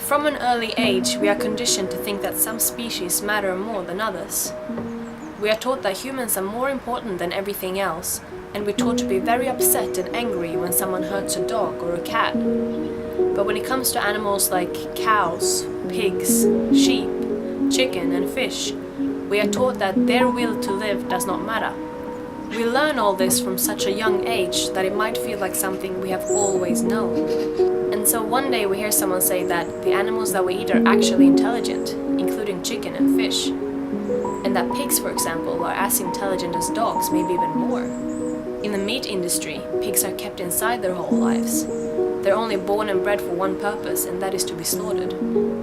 From an early age, we are conditioned to think that some species matter more than others. We are taught that humans are more important than everything else, and we're taught to be very upset and angry when someone hurts a dog or a cat. But when it comes to animals like cows, pigs, sheep, chicken and fish, we are taught that their will to live does not matter. We learn all this from such a young age that it might feel like something we have always known. And so one day we hear someone say that the animals that we eat are actually intelligent, including chicken and fish. And that pigs, for example, are as intelligent as dogs, maybe even more. In the meat industry, pigs are kept inside their whole lives. They're only born and bred for one purpose, and that is to be slaughtered.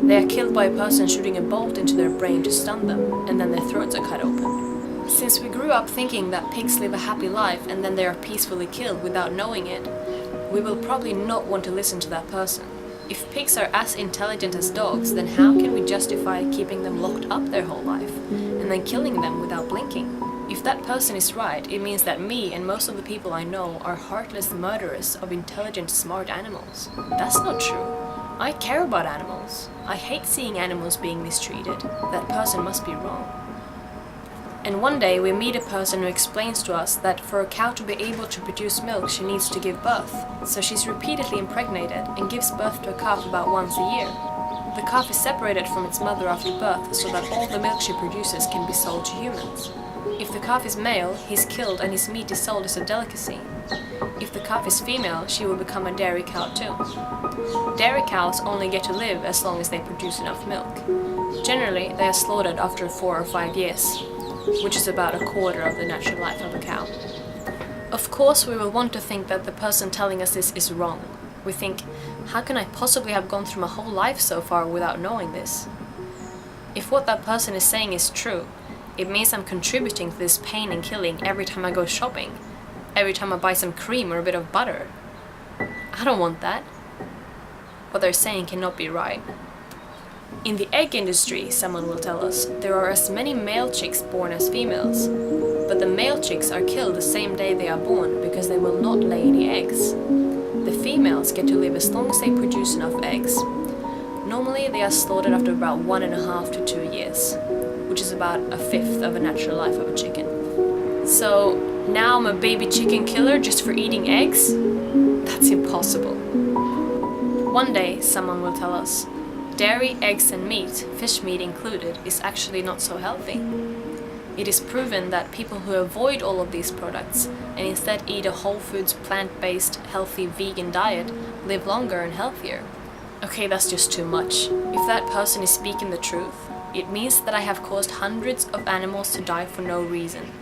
They are killed by a person shooting a bolt into their brain to stun them, and then their throats are cut open. Since we grew up thinking that pigs live a happy life and then they are peacefully killed without knowing it, we will probably not want to listen to that person. If pigs are as intelligent as dogs, then how can we justify keeping them locked up their whole life and then killing them without blinking? If that person is right, it means that me and most of the people I know are heartless murderers of intelligent, smart animals. That's not true. I care about animals. I hate seeing animals being mistreated. That person must be wrong. And one day we meet a person who explains to us that for a cow to be able to produce milk, she needs to give birth. So she's repeatedly impregnated and gives birth to a calf about once a year. The calf is separated from its mother after birth so that all the milk she produces can be sold to humans. If the calf is male, he's killed and his meat is sold as a delicacy. If the calf is female, she will become a dairy cow too. Dairy cows only get to live as long as they produce enough milk. Generally, they are slaughtered after 4 or 5 years, which is about a quarter of the natural life of a cow. Of course, we will want to think that the person telling us this is wrong. We think, how can I possibly have gone through my whole life so far without knowing this? If what that person is saying is true, it means I'm contributing to this pain and killing every time I go shopping, every time I buy some cream or a bit of butter. I don't want that. What they're saying cannot be right. In the egg industry, someone will tell us, there are as many male chicks born as females. But the male chicks are killed the same day they are born because they will not lay any eggs. The females get to live as long as they produce enough eggs. Normally they are slaughtered after about 1.5 to 2 years, which is about a fifth of a natural life of a chicken. So now I'm a baby chicken killer just for eating eggs? That's impossible. One day someone will tell us, dairy, eggs and meat, fish meat included, is actually not so healthy. It is proven that people who avoid all of these products and instead eat a whole foods, plant-based, healthy vegan diet live longer and healthier. Okay, that's just too much. If that person is speaking the truth, it means that I have caused hundreds of animals to die for no reason.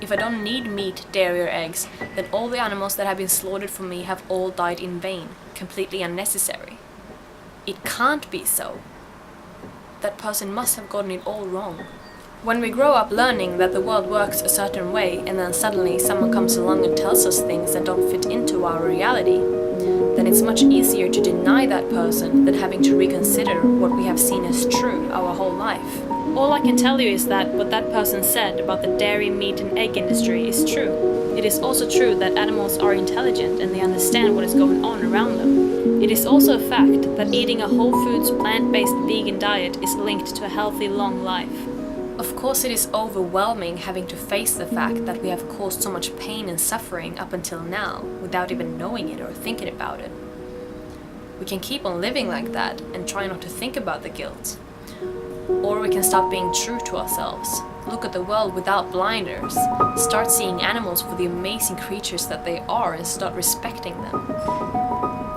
If I don't need meat, dairy or eggs, then all the animals that have been slaughtered for me have all died in vain, completely unnecessary. It can't be so. That person must have gotten it all wrong. When we grow up learning that the world works a certain way and then suddenly someone comes along and tells us things that don't fit into our reality, then it's much easier to deny that person than having to reconsider what we have seen as true our whole life. All I can tell you is that what that person said about the dairy, meat and egg industry is true. It is also true that animals are intelligent and they understand what is going on around them. It is also a fact that eating a whole foods, plant-based vegan diet is linked to a healthy, long life. Of course, it is overwhelming having to face the fact that we have caused so much pain and suffering up until now without even knowing it or thinking about it. We can keep on living like that and try not to think about the guilt. Or we can stop being true to ourselves, look at the world without blinders, start seeing animals for the amazing creatures that they are and start respecting them.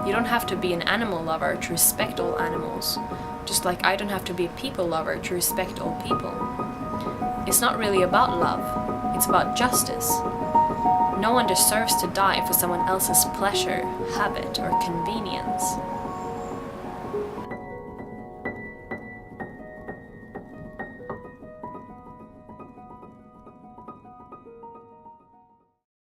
You don't have to be an animal lover to respect all animals, just like I don't have to be a people lover to respect all people. It's not really about love, it's about justice. No one deserves to die for someone else's pleasure, habit, or convenience.